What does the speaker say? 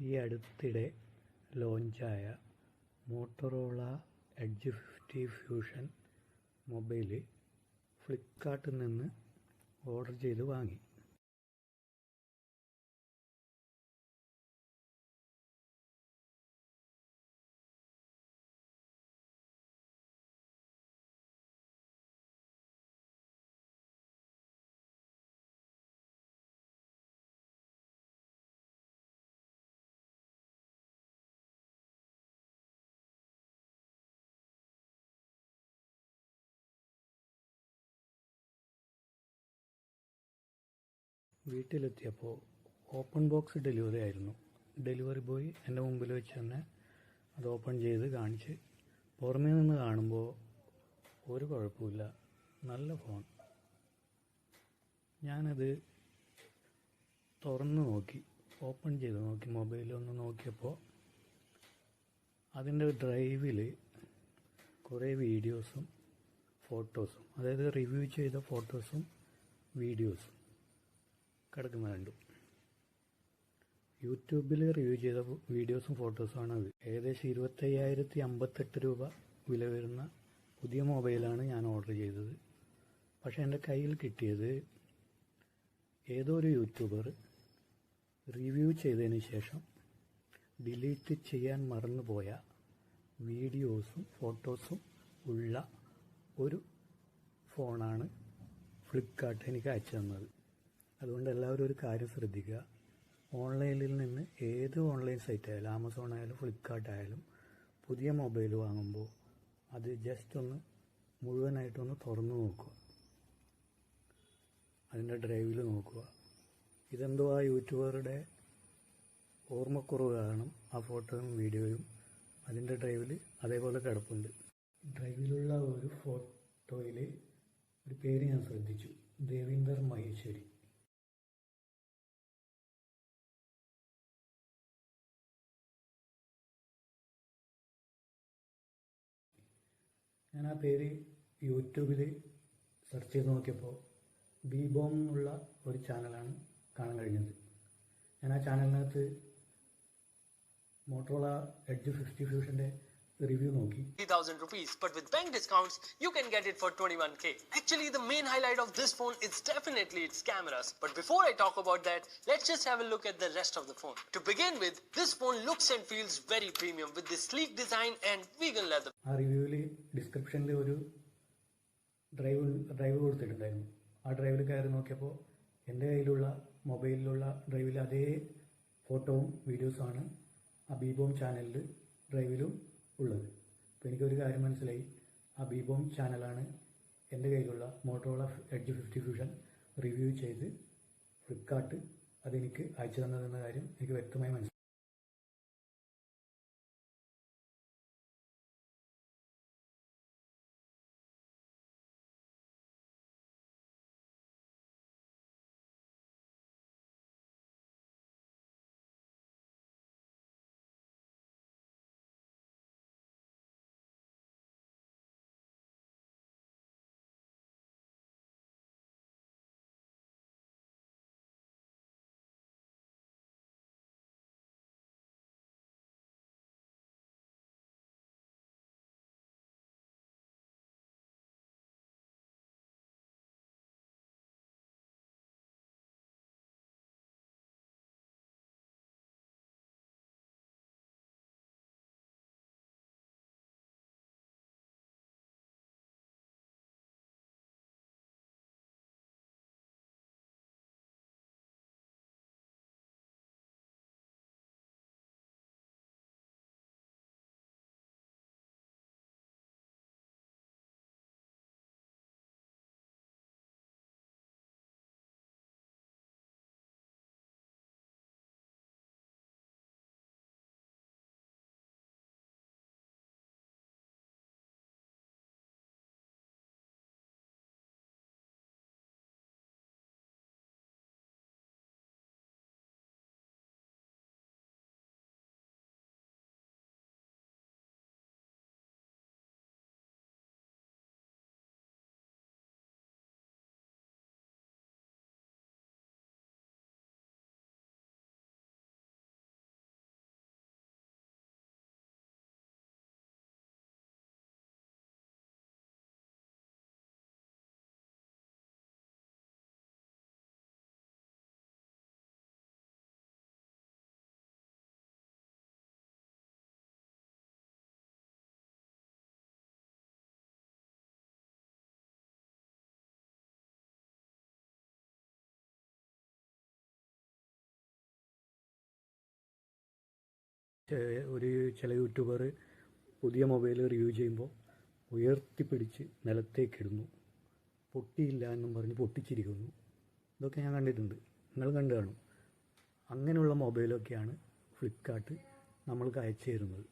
ഈ അടുത്തിടെ ലോഞ്ചായ Motorola edge 50 fusion mobile ഫ്ലിപ്കാർട്ടിൽ നിന്ന് ഓർഡർ ചെയ്ത് വാങ്ങി. വീട്ടിലെത്തിയപ്പോൾ ഓപ്പൺ ബോക്സ് ഡെലിവറി ആയിരുന്നു. ഡെലിവറി ബോയ് എൻ്റെ മുമ്പിൽ വെച്ച് തന്നെ അത് ഓപ്പൺ ചെയ്ത് കാണിച്ച്, പുറമേ നിന്ന് കാണുമ്പോൾ ഒരു കുഴപ്പമില്ല, നല്ല ഫോൺ. ഞാനത് തുറന്ന് നോക്കി, ഓപ്പൺ ചെയ്ത് നോക്കി, മൊബൈലൊന്ന് നോക്കിയപ്പോൾ അതിൻ്റെ ഡ്രൈവിൽ കുറേ വീഡിയോസും ഫോട്ടോസും, അതായത് റിവ്യൂ ചെയ്ത ഫോട്ടോസും വീഡിയോസും കിടക്കുന്ന കണ്ടു. യൂട്യൂബിൽ റിവ്യൂ ചെയ്ത വീഡിയോസും ഫോട്ടോസുമാണ് അത്. ഏകദേശം 25,058 രൂപ വില വരുന്ന പുതിയ മൊബൈലാണ് ഞാൻ ഓർഡർ ചെയ്തത്. പക്ഷേ എൻ്റെ കയ്യിൽ കിട്ടിയത് ഏതോ ഒരു യൂട്യൂബർ റിവ്യൂ ചെയ്തതിന് ശേഷം ഡിലീറ്റ് ചെയ്യാൻ മറന്നുപോയ വീഡിയോസും ഫോട്ടോസും ഉള്ള ഒരു ഫോണാണ് ഫ്ലിപ്കാർട്ട് എനിക്ക് അയച്ചു തന്നത്. അതുകൊണ്ട് എല്ലാവരും ഒരു കാര്യം ശ്രദ്ധിക്കുക. ഓൺലൈനിൽ നിന്ന് ഏത് ഓൺലൈൻ സൈറ്റ് ആയാലും, ആമസോൺ ആയാലും ഫ്ലിപ്കാർട്ട് ആയാലും, പുതിയ മൊബൈൽ വാങ്ങുമ്പോൾ അത് ജസ്റ്റ് ഒന്ന് മുഴുവനായിട്ടൊന്ന് തുറന്നു നോക്കുക, അതിൻ്റെ ഡ്രൈവിൽ നോക്കുക. ഇതെന്തോ ആ യൂട്യൂബറുടെ ഓർമ്മക്കുറവ് കാരണം ആ ഫോട്ടോയും വീഡിയോയും അതിൻ്റെ ഡ്രൈവിൽ അതേപോലെ കിടപ്പുണ്ട്. ഡ്രൈവിലുള്ള ഒരു ഫോട്ടോയിൽ ഒരു പേര് ഞാൻ ശ്രദ്ധിച്ചു, ദേവീന്ദർ മഹേശ്വരി. ഞാൻ ആ പേര് യൂട്യൂബിൽ സെർച്ച് ചെയ്ത് നോക്കിയപ്പോൾ ബീബോം എന്നുള്ള ഒരു ചാനലാണ് കാണാൻ കഴിഞ്ഞത്. ഞാൻ ആ ചാനലിനകത്ത് മോട്ടറോള എഡ്ജ് 50 ഫ്യൂഷൻ്റെ റിവ്യൂ നോക്കി. 3,000 rupees, but with bank discounts, you can get it for 21k. Actually, the main highlight of this phone is definitely its cameras. But before I talk about that, let's just have a look at the rest of the phone. To begin with, this phone looks and feels very premium with this sleek design and vegan leather. ആ റിവ്യൂവിൽ ഡിസ്ക്രിപ്ഷനിൽ ഒരു drive കൊടുത്തിട്ടുണ്ടായിരുന്നു. ആ ഡ്രൈവിൽ കയറി നോക്കിയപ്പോൾ എൻ്റെ കയ്യിലുള്ള മൊബൈലിലുള്ള ഡ്രൈവിൽ അതേ ഫോട്ടോവും വീഡിയോസുമാണ് ആ ബീബോം ചാനലിൽ ഡ്രൈവിലും ഉള്ളത്. അപ്പോൾ എനിക്കൊരു കാര്യം മനസ്സിലായി, ആ ബീബോം ചാനലാണ് എൻ്റെ കയ്യിലുള്ള മോട്ടറോള എഡ്ജ് 50 ഫ്യൂഷൻ റിവ്യൂ ചെയ്ത് ഫ്ലിപ്കാർട്ട് അതെനിക്ക് അയച്ചു തന്നതെന്ന കാര്യം എനിക്ക് വ്യക്തമായി മനസ്സിലായി. ഒരു ചില യൂട്യൂബർ പുതിയ മൊബൈൽ റിവ്യൂ ചെയ്യുമ്പോൾ ഉയർത്തിപ്പിടിച്ച് നിലത്തേക്കിടുന്നു, പൊട്ടിയില്ല എന്നും പറഞ്ഞ് പൊട്ടിച്ചിരിക്കുന്നു. ഇതൊക്കെ ഞാൻ കണ്ടിട്ടുണ്ട്, നിങ്ങൾ കണ്ടു കാണും. അങ്ങനെയുള്ള മൊബൈലൊക്കെയാണ് ഫ്ലിപ്കാർട്ട് നമ്മൾക്ക് അയച്ചു തരുന്നത്.